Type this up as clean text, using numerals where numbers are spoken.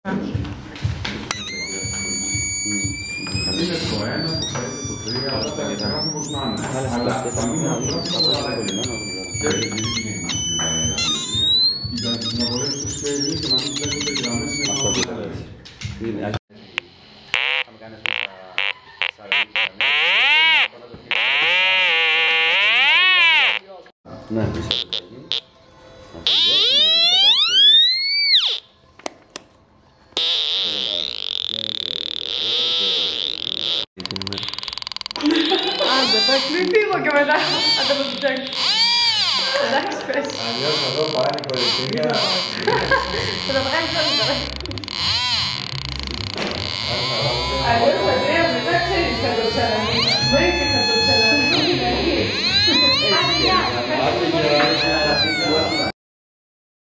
Είναι το 1, το 5, το 3, αυτά τα γράφει όπως να είναι. Αλλά θα μην γράφει το παράδειγμα. Για να βολεύει το σχέδιο και να μην βλέπετε οι γραμμές με αυτό το τέλος. Ναι, Άντε, θα φύγω και μετά θα το φτιάξω. Εντάξει, πες. Αλλιώς εδώ πάνε κορυφαία. Θα το βγάλεις όλοι τώρα. Αλλιώς